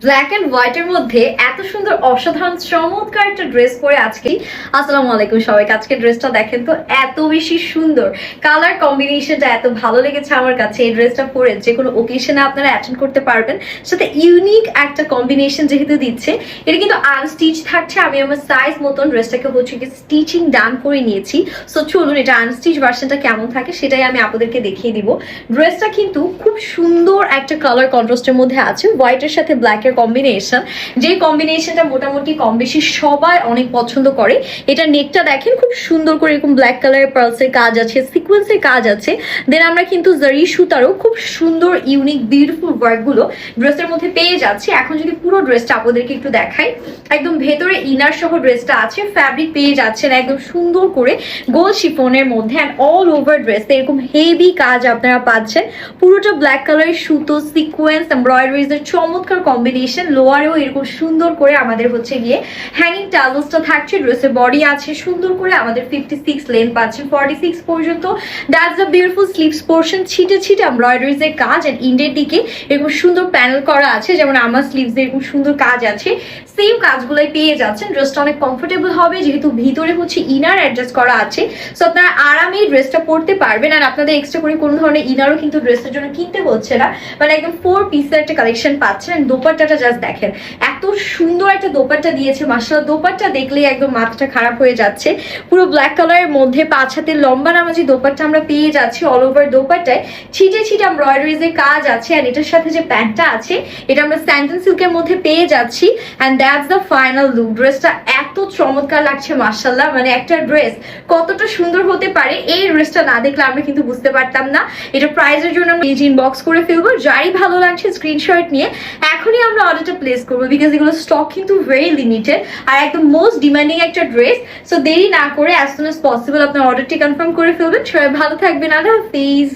Black and হোয়াইটের মধ্যে এত সুন্দর অসাধারণ চমৎকার একটা ড্রেস পরে আজকেই আসসালামু আলাইকুম সবাইকে। আজকে ড্রেসটা দেখেন তো, এত বেশি সুন্দর কালার কম্বিনেশনটা এত ভালো লেগেছে আমার কাছে। এই ড্রেসটা পরে যে কোনো ওকেশনে আপনারা অ্যাটেন্ড করতে পারবেন, সাথে ইউনিক একটা কম্বিনেশন যেহেতু দিচ্ছে। এটা কিন্তু আনস্টিচ থাকছে, আমি আমার সাইজ মতন ড্রেসটাকে হচ্ছে কি স্টিচিং ডান করে নিয়েছি। সো চলুন এটা আনস্টিচ ভার্সনটা কেমন থাকে সেটাই আমি আপনাদেরকে দেখিয়ে দিব। ড্রেসটা কিন্তু খুব সুন্দর একটা কালার কন্ট্রাস্টের মধ্যে আছে, হোয়াইটের সাথে ব্ল্যাক এর কম্বিনেশন, যে কম্বিনেশনটা মোটামুটি কম বেশি সবাই অনেক পছন্দ করে। এটা নেকটা দেখেন খুব সুন্দর করে এরকম ব্ল্যাক কালারের পার্লসের কাজ আছে, সিকোয়েন্সের কাজ আছে। দেন আমরা কিন্তু জারি সুতারও খুব সুন্দর ইউনিক বিউটিফুল ওয়ার্কগুলো ড্রেসের মধ্যে পেয়ে যাচ্ছি। এখন যদি পুরো ড্রেসটা আপনাদেরকে একটু দেখাই, একদম ভেতরে ইনার সহ ড্রেসটা আছে, ফ্যাব্রিক পেয়ে যাচ্ছেন একদম সুন্দর করে গোল শিফনের মধ্যে, অ্যান্ড অল ওভার ড্রেস এরকম হেভি কাজ আপনারা পাচ্ছেন। পুরোটা ব্ল্যাক কালারের সুতো, সিকোয়েন্স, এমব্রয়ডারিজ এর চমৎকার কম্বিনেশন। লোয়ারেও এরকম সুন্দর করে আমাদের হচ্ছে গিয়ে হ্যাঙ্গিং টাওয়েলসটা থাকছে। ড্রেসের বডি আছে সুন্দর করে আমাদের 56 লেন্থ পাচ্ছেন 46 পর্যন্ত। That's a beautiful sleeves portion, ছিটে ছিটে এমব্রয়ডারিজ এর কাজ, এন্ড ইন্ডের দিকে এরকম সুন্দর প্যানেল করা আছে, যেমন আমার স্লিভস এরকম সুন্দর কাজ আছে। সেম কাজগুলোই পেয়ে যাচ্ছেন। ড্রেসটা অনেক কমফোর্টেবল হবে যেহেতু ভিতরে হচ্ছে ইনার অ্যাডজাস্ট করা আছে। সো আপনারা আরামে ড্রেসটা পরতে পারবেন, আর আপনাদের এক্সট্রা করে কোনো ধরনের ইনারও কিন্তু ড্রেসের জন্য কিনতে হচ্ছে না। মানে একদম 4 পিসের একটা কালেকশন পাচ্ছেন। দোপাট্টাটা জাস্ট দেখেন, এত সুন্দর একটা দোপাট্টা দিয়েছে মাশাআল্লাহ। দোপাট্টা দেখলেই একদম মাথাটা খারাপ হয়ে যাচ্ছে। পুরো ব্ল্যাক কালারের মধ্যে 5 হাতের লম্বা নামাজি দোপাট্টা আমরা পেয়ে যাচ্ছি। অল ওভার দোপাট্টায় ছিটে ছিটে এমব্রয়ডারিজ এর কাজ আছে, আর এটার সাথে যে প্যান্টটা আছে এটা আমরা স্যান্ডেল সিল্কের মধ্যে পেয়ে যাচ্ছি। And that's the final look. ড্রেসটা এত চমৎকার লাগছে মাশাআল্লাহ। মানে একটা ড্রেস কতটা সুন্দর হতে পারে এই ড্রেসটা না দেখলে আমরা কিন্তু বুঝতে পারতাম না। এটা প্রাইজের জন্য আমরা ইনবক্স করে ফেলবো, যাই ভালো লাগছে স্ক্রিনশট নিয়ে এখনই আমরা অর্ডারটা প্লেস করবো, বিকজ এগুলো স্টক কিন্তু ভেরি লিমিটেড আর একদম মোস্ট ডিমান্ডিং একটা ড্রেস। সো দেরি না করে অ্যাজ সুন অ্যাজ পসিবল আপনার অর্ডারটি কনফার্ম করে ফেলবেন। সবাই ভালো থাকবেন, আল্লাহ হাফিজ।